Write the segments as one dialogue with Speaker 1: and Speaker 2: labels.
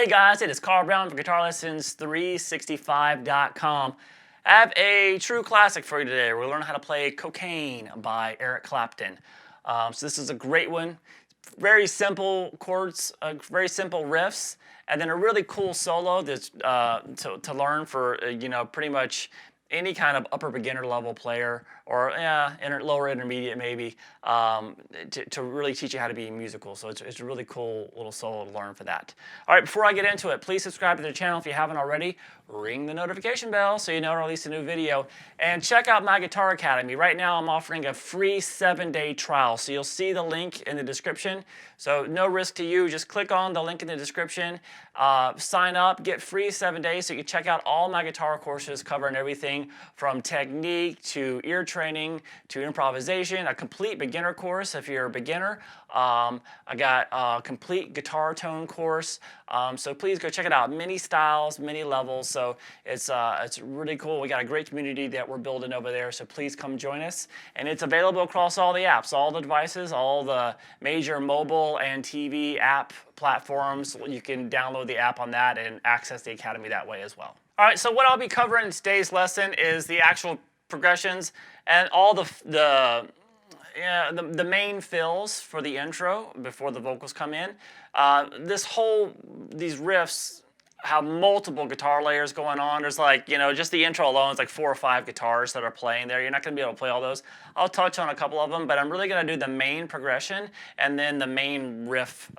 Speaker 1: Hey guys, it is Carl Brown for GuitarLessons365.com. I have a true classic for you today. We're going to learn how to play Cocaine by Eric Clapton. So this is a great one. Very simple chords, very simple riffs, and then a really cool solo that's, to learn for pretty much any kind of upper beginner level player, or lower intermediate maybe, to really teach you how to be musical. So it's a really cool little solo to learn for that. All right, before I get into it, please subscribe to the channel if you haven't already. Ring the notification bell so you know when I release a new video. And check out my Guitar Academy. Right now I'm offering a free 7-day trial. So you'll see the link in the description. So no risk to you. Just click on the link in the description. Sign up, get free 7 days so you can check out all my guitar courses covering everything from technique to ear training to improvisation, a complete beginner course if you're a beginner. I got a complete guitar tone course. So please go check it out. Many styles, many levels. So it's really cool. We got a great community that we're building over there. So please come join us. And it's available across all the apps, all the devices, all the major mobile and TV app platforms. You can download the app on that and access the Academy that way as well. All right, so what I'll be covering in today's lesson is the actual progressions and all the main fills for the intro before the vocals come in. These riffs have multiple guitar layers going on. There's like, just the intro alone is like 4 or 5 guitars that are playing there. You're not going to be able to play all those. I'll touch on a couple of them, but I'm really going to do the main progression and then the main riff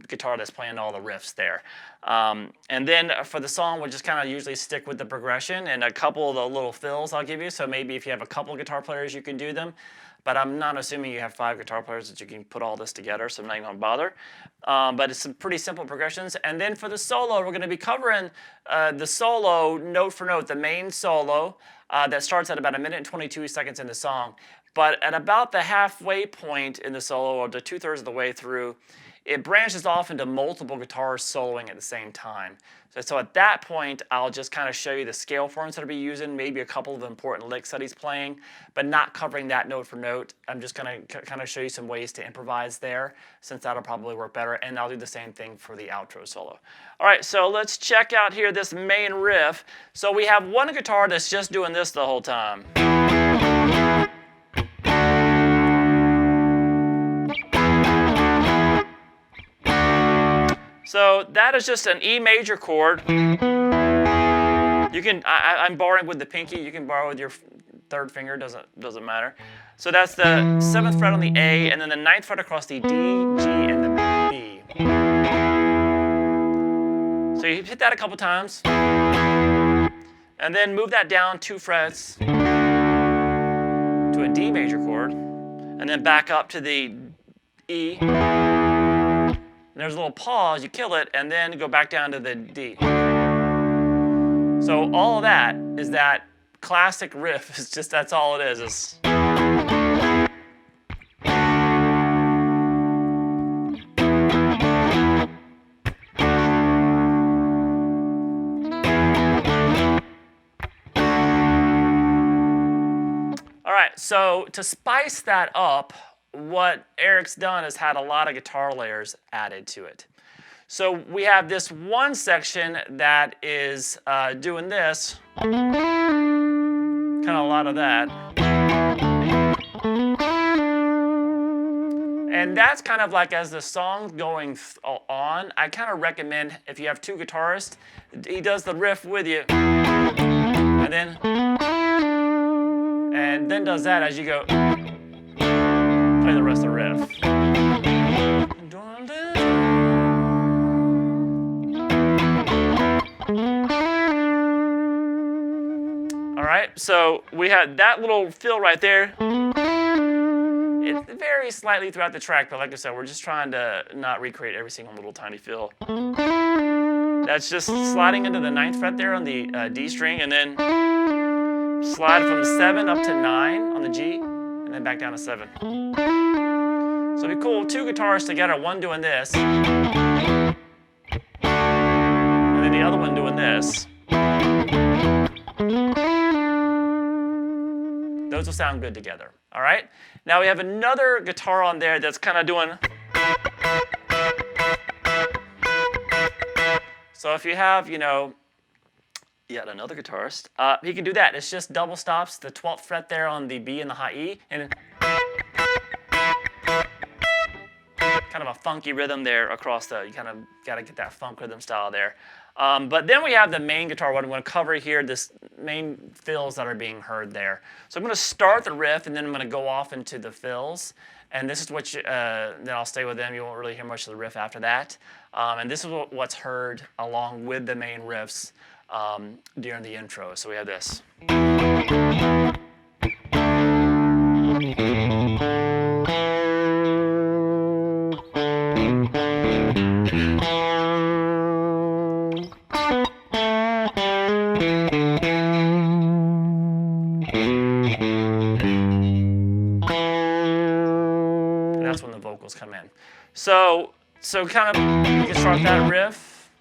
Speaker 1: guitar that's playing all the riffs there. And then for the song, we'll just kind of usually stick with the progression and a couple of the little fills I'll give you. So maybe if you have a couple guitar players, you can do them. But I'm not assuming you have 5 guitar players that you can put all this together, so I'm not even going to bother. But it's some pretty simple progressions. And then for the solo, we're going to be covering the solo note for note, the main solo that starts at about 1 minute and 22 seconds in the song. But at about the halfway point in the solo, or the 2/3 of the way through, it branches off into multiple guitars soloing at the same time. So at that point, I'll just kind of show you the scale forms that I'll be using, maybe a couple of important licks that he's playing, but not covering that note for note. I'm just going to kind of show you some ways to improvise there, since that'll probably work better, and I'll do the same thing for the outro solo. All right, so let's check out here this main riff. So we have one guitar that's just doing this the whole time. So that is just an E major chord. You can, I'm borrowing with the pinky. You can borrow with your 3rd finger. Doesn't matter. So that's the 7th fret on the A, and then the 9th fret across the D, G, and the B. So you hit that a couple times, and then move that down 2 frets to a D major chord, and then back up to the E. There's a little pause, you kill it, and then go back down to the D. So all of that is that classic riff. It's just, that's all it is. All right, so to spice that up, what Eric's done is had a lot of guitar layers added to it. So we have this one section that is doing this, kind of a lot of that. And that's kind of like as the song's going on, I kind of recommend if you have 2 guitarists, he does the riff with you, and then does that as you go. Play the rest of the riff. All right, so we had that little fill right there. It varies slightly throughout the track, but like I said, we're just trying to not recreate every single little tiny fill. That's just sliding into the 9th fret there on the D string, and then slide from 7 up to 9 on the G, and then back down to 7. So it'd be cool, 2 guitars together, one doing this, and then the other one doing this. Those will sound good together, all right? Now we have another guitar on there that's kind of doing So if you have, yet another guitarist, he can do that. It's just double stops, the 12th fret there on the B and the high E, and kind of a funky rhythm there across the, you kind of got to get that funk rhythm style there. But then we have the main guitar, what I'm going to cover here, this main fills that are being heard there. So I'm going to start the riff, and then I'm going to go off into the fills. And this is what then I'll stay with them. You won't really hear much of the riff after that. And this is what's heard along with the main riffs during the intro. So we have this. That's when the vocals come in. So kind of, you can start that riff.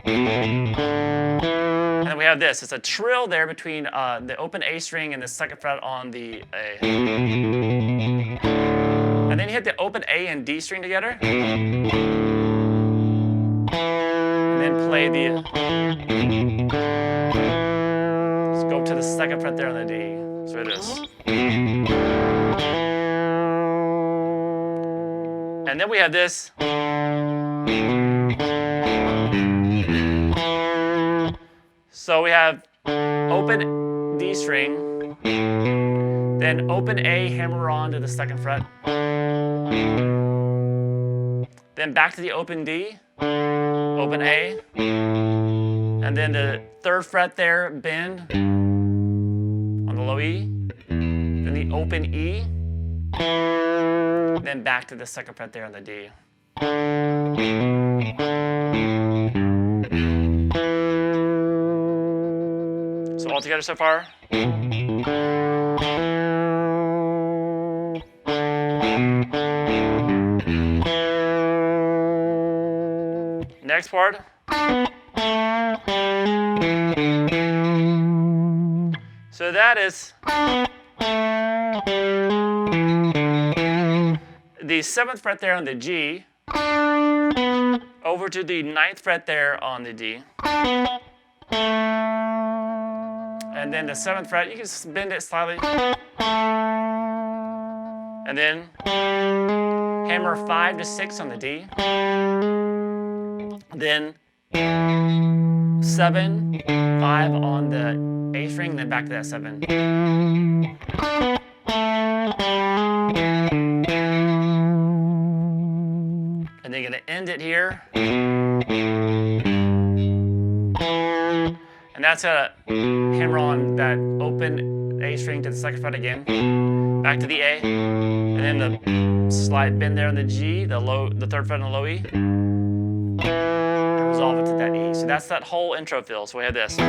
Speaker 1: And then we have this. It's a trill there between the open A string and the 2nd fret on the A. And then you hit the open A and D string together. And then play the, let's go to the 2nd fret there on the D. So it is. And then we have this. So we have open D string, then open A, hammer on to the 2nd fret, then back to the open D, open A, and then the 3rd fret there, bend on the low E, then the open E, then back to the 2nd fret there on the D. So all together so far. Next part. So that is the 7th fret there on the G, over to the 9th fret there on the D, and then the 7th fret, you can just bend it slightly, and then hammer 5 to 6 on the D, then 7, 5 on the A string, then back to that 7. And then you're going to end it here. And that's a hammer on that open A string to the 2nd fret again. Back to the A. And then the slight bend there on the G, the 3rd fret on the low E. And resolve it to that E. So that's that whole intro fill. So we have this.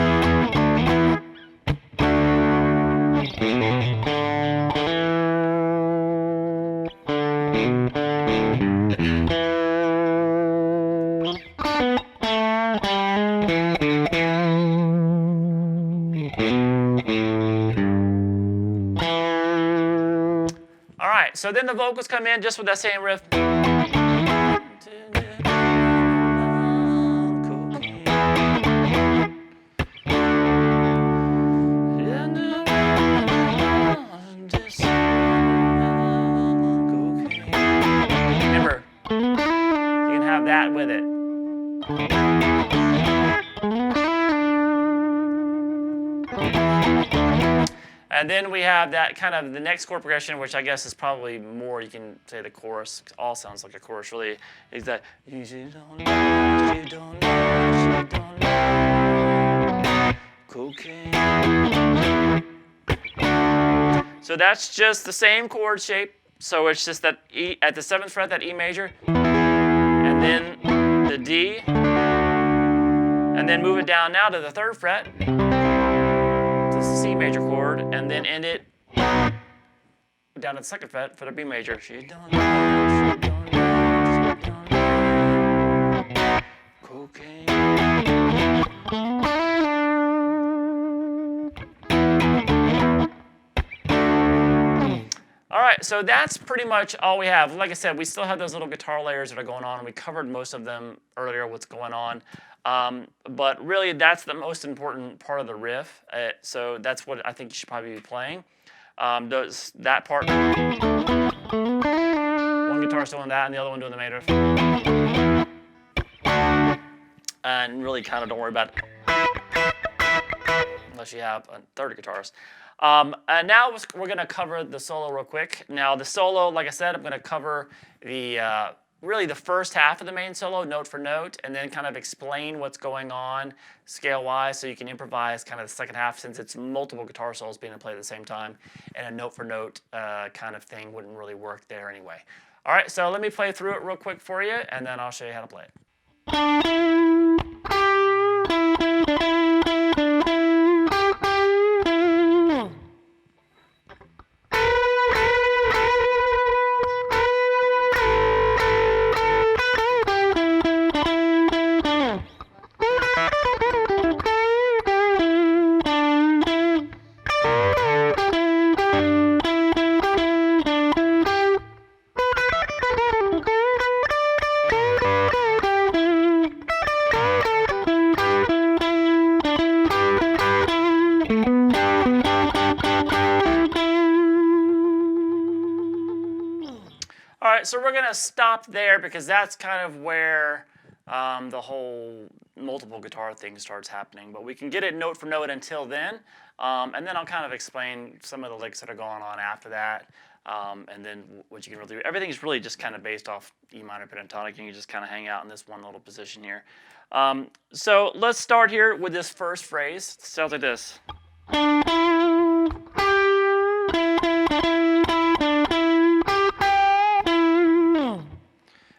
Speaker 1: All right, so then the vocals come in just with that same riff. Remember, you can have that with it. And then we have that kind of the next chord progression, which I guess is probably more, you can say the chorus, all sounds like a chorus really, is that you don't know, you don't know, you don't know, cocaine. So that's just the same chord shape. So it's just that E at the 7th fret, that E major, and then the D, and then move it down now to the 3rd fret. This is the C major chord, and then end it down to the 2nd fret for the B major. She don't know, she don't know, she don't know. Cocaine. All right, so that's pretty much all we have. Like I said, we still have those little guitar layers that are going on, and we covered most of them earlier, what's going on. But really, that's the most important part of the riff. So that's what I think you should probably be playing. That part, one guitar doing that, and the other one doing the main riff. And really kind of don't worry about it unless you have 30 guitars. And now we're going to cover the solo real quick. Now the solo, like I said, I'm going to cover the really the first half of the main solo, note for note, and then kind of explain what's going on scale-wise so you can improvise kind of the second half, since it's multiple guitar solos being played at the same time, and a note for note kind of thing wouldn't really work there anyway. All right, so let me play through it real quick for you, and then I'll show you how to play it. All right, so we're going to stop there because that's kind of where the whole multiple guitar thing starts happening. But we can get it note for note until then, and then I'll kind of explain some of the licks that are going on after that, and then what you can really do. Everything's really just kind of based off E minor pentatonic, and you can just kind of hang out in this one little position here. So let's start here with this first phrase. It sounds like this.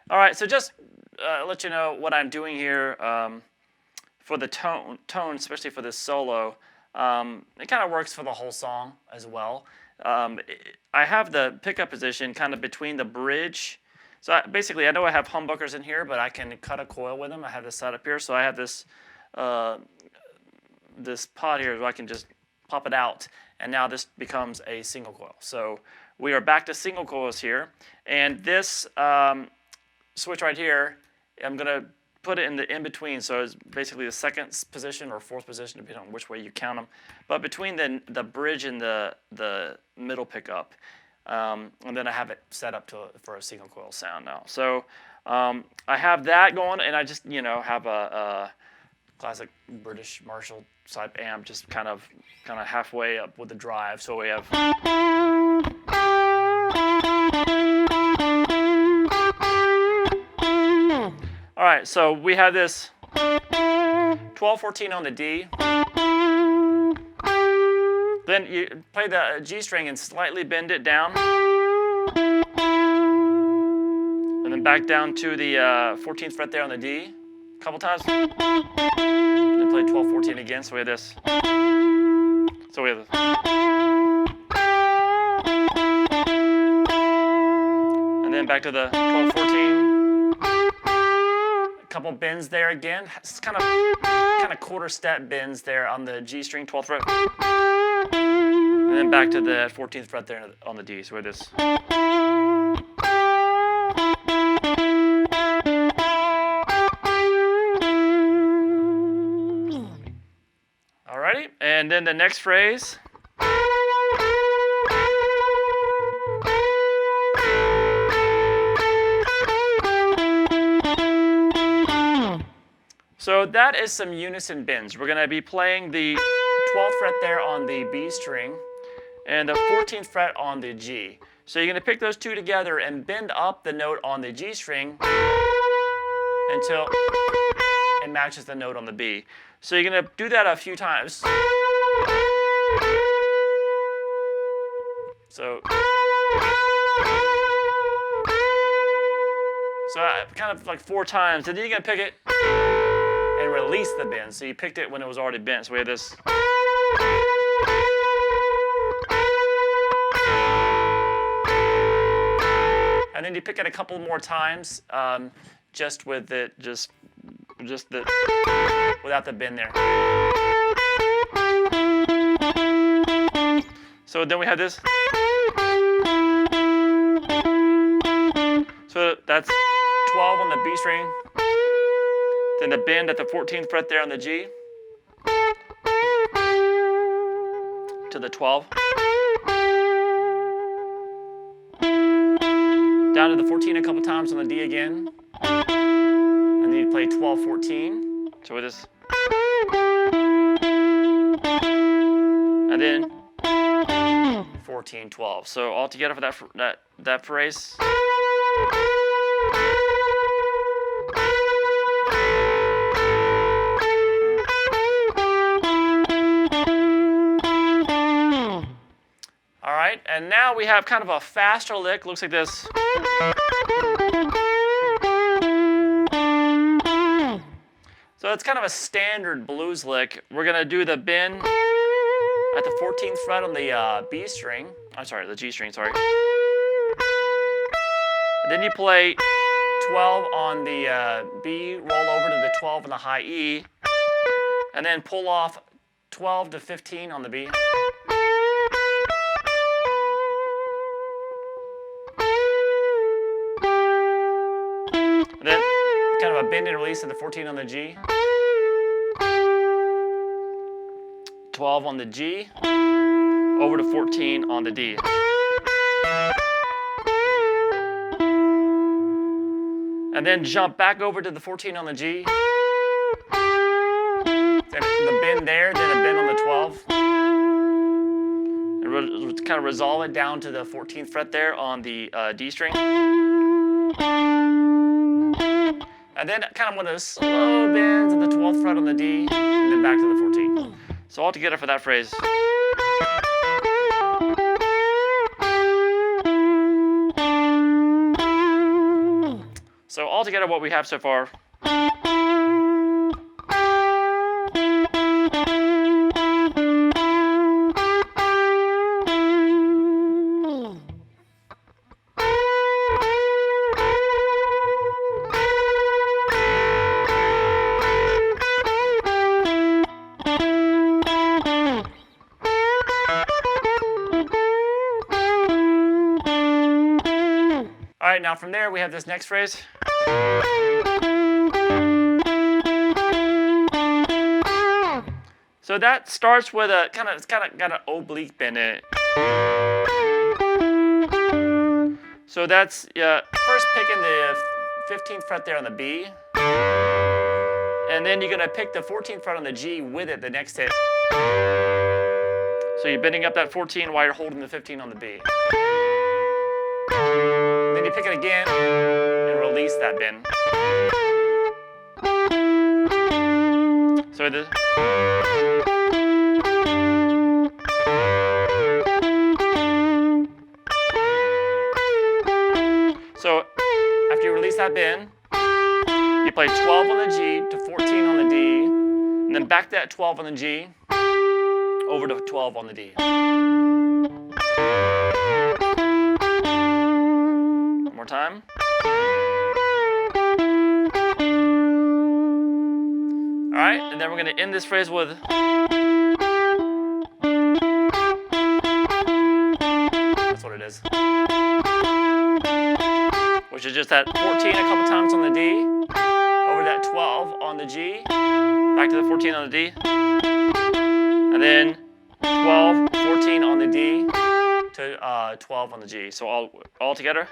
Speaker 1: All right, so just let you know what I'm doing here for the tone, especially for this solo. It kind of works for the whole song as well. I have the pickup position kind of between the bridge. So basically, I know I have humbuckers in here, but I can cut a coil with them. I have this set up here, so I have this this pot here, so I can just pop it out, and now this becomes a single coil. So we are back to single coils here, and this switch right here, I'm going to put it in the in-between, so it's basically the second position or fourth position, depending on which way you count them, but between the bridge and the middle pickup, and then I have it set up for a single coil sound now. So I have that going, and I just have a classic British Marshall type amp, just kind of halfway up with the drive. So we have. All right, so we have this 12-14 on the D. Then you play the G string and slightly bend it down. And then back down to the 14th fret there on the D a couple times. Then play 12-14 again, so we have this. So we have this. And then back to the 12-14. Couple bends there again. It's kind of quarter step bends there on the G string, 12th fret, and then back to the 14th fret there on the D. So we have this. Alrighty, and then the next phrase. So that is some unison bends. We're going to be playing the 12th fret there on the B string and the 14th fret on the G. So you're going to pick those two together and bend up the note on the G string until it matches the note on the B. So you're going to do that a few times. So kind of like 4 times, and then you're going to pick it and release the bend. So you picked it when it was already bent. So we have this. And then you pick it a couple more times, just with it, just the without the bend there. So then we have this. So that's 12 on the B string. Then the bend at the 14th fret there on the G. To the 12. Down to the 14 a couple times on the D again. And then you play 12, 14. So with this. And then 14, 12. So all together for that phrase. All right, and now we have kind of a faster lick. Looks like this. So it's kind of a standard blues lick. We're gonna do the bend at the 14th fret on the B string. I'm sorry, the G string, sorry. And then you play 12 on the B, roll over to the 12 on the high E, and then pull off 12 to 15 on the B. And then kind of a bend and release at the 14 on the G. 12 on the G, over to 14 on the D. And then jump back over to the 14 on the G. Then the bend there, then a bend on the 12. And kind of resolve it down to the 14th fret there on the D string. And then kind of one of those slow bends at the 12th fret on the D, and then back to the 14. So all together for that phrase. So all together what we have so far. All right, now from there we have this next phrase. So that starts with a it's kind of got an oblique bend in it. So that's first picking the 15th fret there on the B, and then you're gonna pick the 14th fret on the G with it the next hit. So you're bending up that 14 while you're holding the 15 on the B. Then you pick it again and release that bend. So this. So after you release that bend, you play 12 on the G to 14 on the D, and then back to that 12 on the G, over to 12 on the D. One more time. All right, and then we're going to end this phrase with. That's what it is. Which is just that 14 a couple times on the D, over that 12 on the G, back to the 14 on the D, and then 12, 14 on the D to 12 on the G. So all together.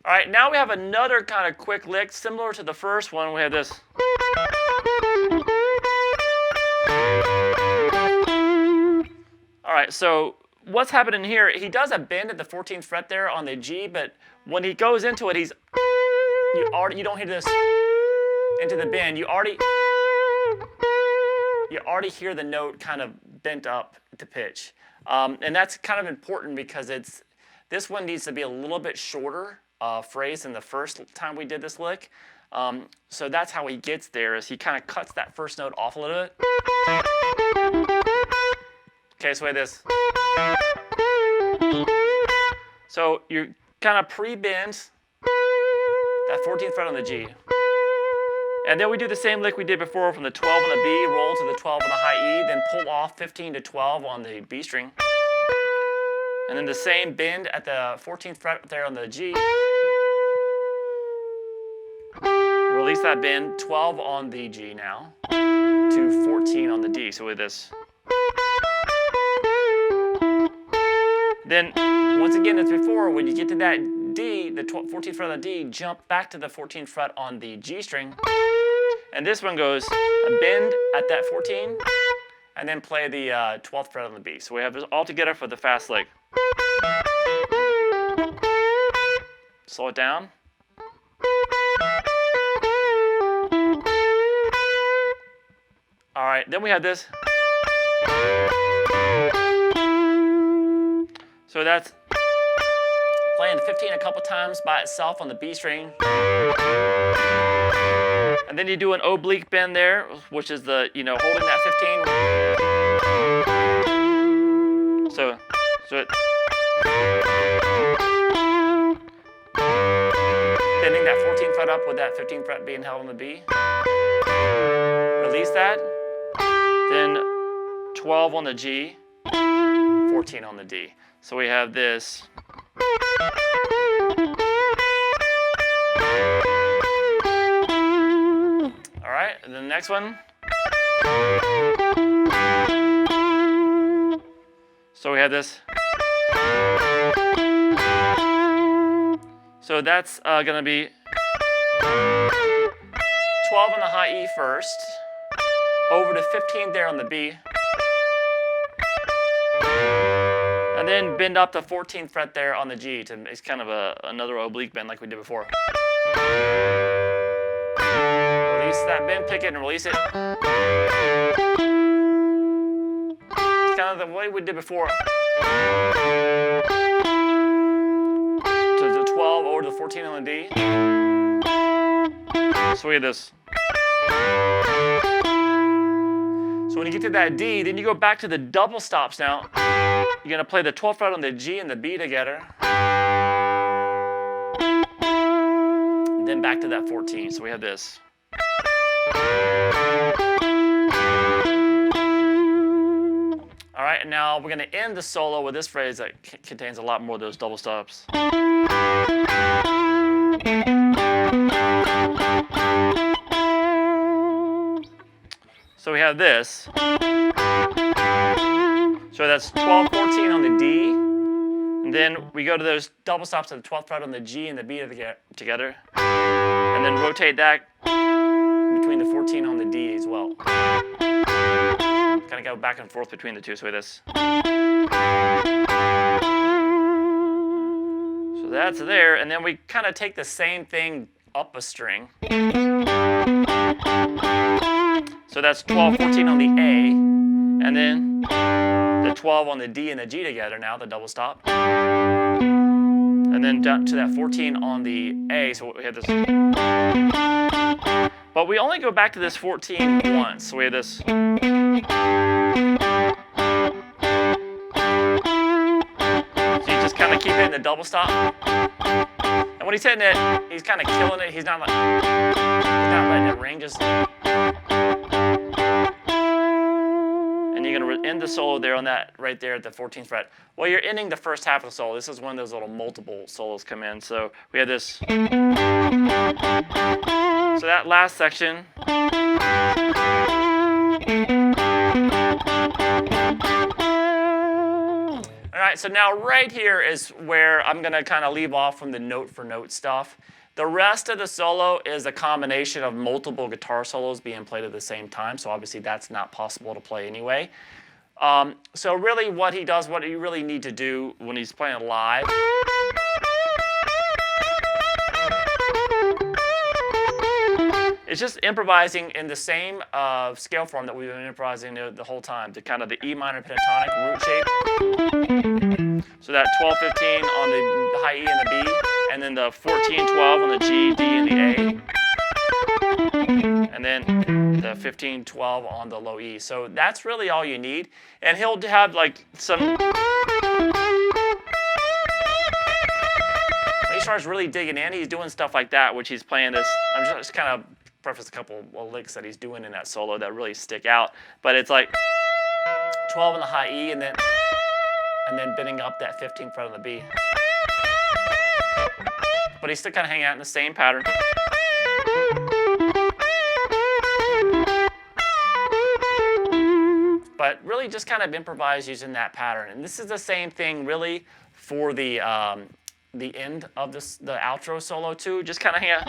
Speaker 1: All right, now we have another kind of quick lick, similar to the first one. We have this. All right, so what's happening here? He does a bend at the 14th fret there on the G, but when he goes into it, you don't hear this into the bend. You already hear the note kind of bent up to pitch, and that's kind of important because this one needs to be a little bit shorter phrase than the first time we did this lick. So that's how he gets there, is he kind of cuts that first note off a little bit. Okay, so this. So you kind of pre-bend that 14th fret on the G. And then we do the same lick we did before from the 12 on the B, roll to the 12 on the high E, then pull off 15 to 12 on the B string. And then the same bend at the 14th fret there on the G. Release that bend, 12 on the G now, to 14 on the D. So with this. Then, once again, as before, when you get to that D, the 14th fret on the D, jump back to the 14th fret on the G string. And this one goes a bend at that 14, and then play the 12th fret on the B. So we have this all together for the fast lick. Slow it down. All right, then we have this. So that's playing the 15 a couple times by itself on the B string. And then you do an oblique bend there, which is the, holding that 15. So it, bending that 14th fret up with that 15th fret being held on the B. Release that. Then 12 on the G, 14 on the D. So we have this. All right, and then the next one. So we have this. So that's going to be 12 on the high E first, over to 15 there on the B, and then bend up the 14th fret there on the G. It's kind of another oblique bend like we did before. Release that bend, pick it, and release it. It's kind of the way we did before. To the 12 over to the 14 on the D. So we have this. So when you get to that D, then you go back to the double stops now. You're going to play the 12th fret on the G and the B together. And then back to that 14. So we have this. All right, and now we're going to end the solo with this phrase that contains a lot more of those double stops. So we have this. So that's 12, 14 on the D. And then we go to those double stops at the 12th fret on the G and the B together. And then rotate that between the 14 on the D as well. Kind of go back and forth between the two. So we have this. So that's there. And then we kind of take the same thing up a string. So that's 12, 14 on the A, and then the 12 on the D and the G together now, the double stop. And then down to that 14 on the A, so we have this. But we only go back to this 14 once, so we have this. So you just kind of keep hitting the double stop. And when he's hitting it, he's kind of killing it. He's not letting it ring, just. And you're going to end the solo there on that, right there at the 14th fret. Well, you're ending the first half of the solo. This is when those little multiple solos come in. So we have this. So that last section. All right, so now right here is where I'm going to kind of leave off from the note for note stuff. The rest of the solo is a combination of multiple guitar solos being played at the same time, so obviously that's not possible to play anyway. So really what he does, what you really need to do when he's playing live, it's just improvising in the same scale form that we've been improvising the whole time, the kind of the E minor pentatonic root shape. So that 12-15 on the high E and the B, and then the 14-12 on the G, D, and the A, and then the 15-12 on the low E. So that's really all you need. And he'll have like some. When he starts really digging in, he's doing stuff like that, which he's playing this. I'm just kind of preface a couple of licks that he's doing in that solo that really stick out. But it's like 12 on the high E, and then and then bending up that 15th fret on the B. But he's still kind of hanging out in the same pattern. But really just kind of improvise using that pattern. And this is the same thing really for the end of the outro solo too. Just kind of hang out.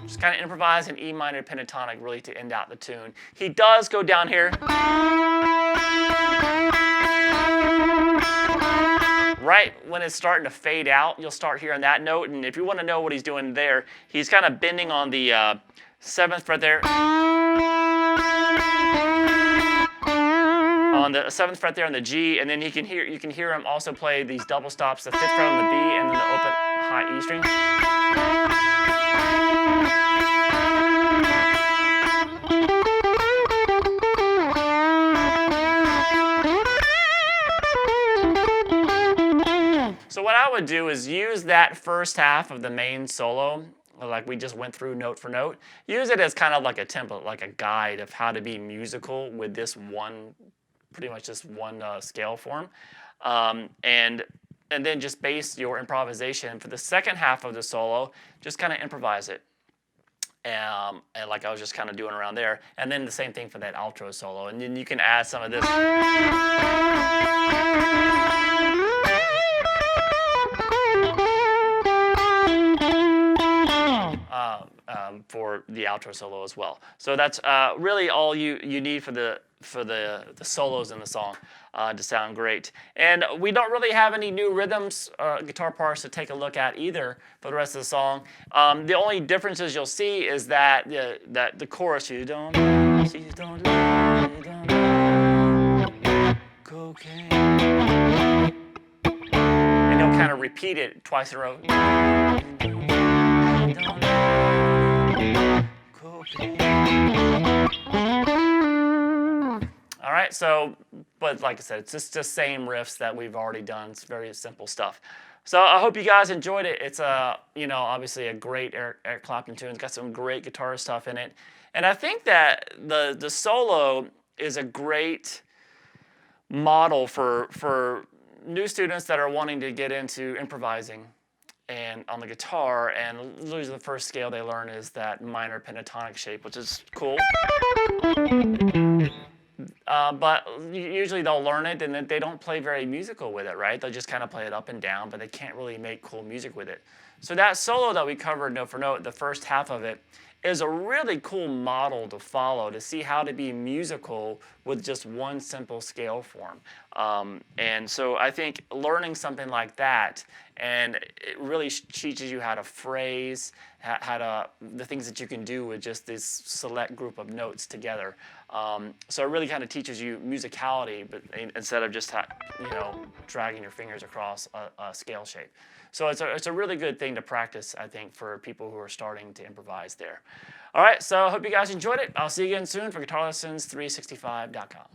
Speaker 1: Just kind of improvise an E minor pentatonic really to end out the tune. He does go down here. Right when it's starting to fade out, you'll start hearing that note. And if you want to know what he's doing there, he's kind of bending on the 7th fret there. On the 7th fret there on the G, and then you can hear him also play these double stops, the 5th fret on the B, and then the open high E string. So what I would do is use that first half of the main solo, like we just went through note for note, use it as kind of like a template, like a guide of how to be musical with this one, pretty much just one scale form. And then just base your improvisation for the second half of the solo, just kind of improvise it. And like I was just kind of doing around there. And then the same thing for that outro solo. And then you can add some of this. For the outro solo as well. So that's really all you need for the solos in the song to sound great. And we don't really have any new rhythms, guitar parts to take a look at either for the rest of the song. The only differences you'll see is that the chorus, you don't cocaine, and you'll kind of repeat it twice in a row. All right, so, but like I said, it's just the same riffs that we've already done. It's very simple stuff. So I hope you guys enjoyed it. It's obviously a great Eric Clapton tune. It's got some great guitar stuff in it, and I think that the solo is a great model for new students that are wanting to get into improvising and on the guitar, and usually the first scale they learn is that minor pentatonic shape, which is cool. But usually they'll learn it and then they don't play very musical with it, right? They'll just kind of play it up and down, but they can't really make cool music with it. So that solo that we covered note for note, the first half of it, is a really cool model to follow to see how to be musical with just one simple scale form. And so I think learning something like that, and it really teaches you how to phrase, the things that you can do with just this select group of notes together. So it really kind of teaches you musicality, but instead of just dragging your fingers across a scale shape. So it's a really good thing to practice, I think, for people who are starting to improvise there. All right, so I hope you guys enjoyed it. I'll see you again soon for GuitarLessons365.com.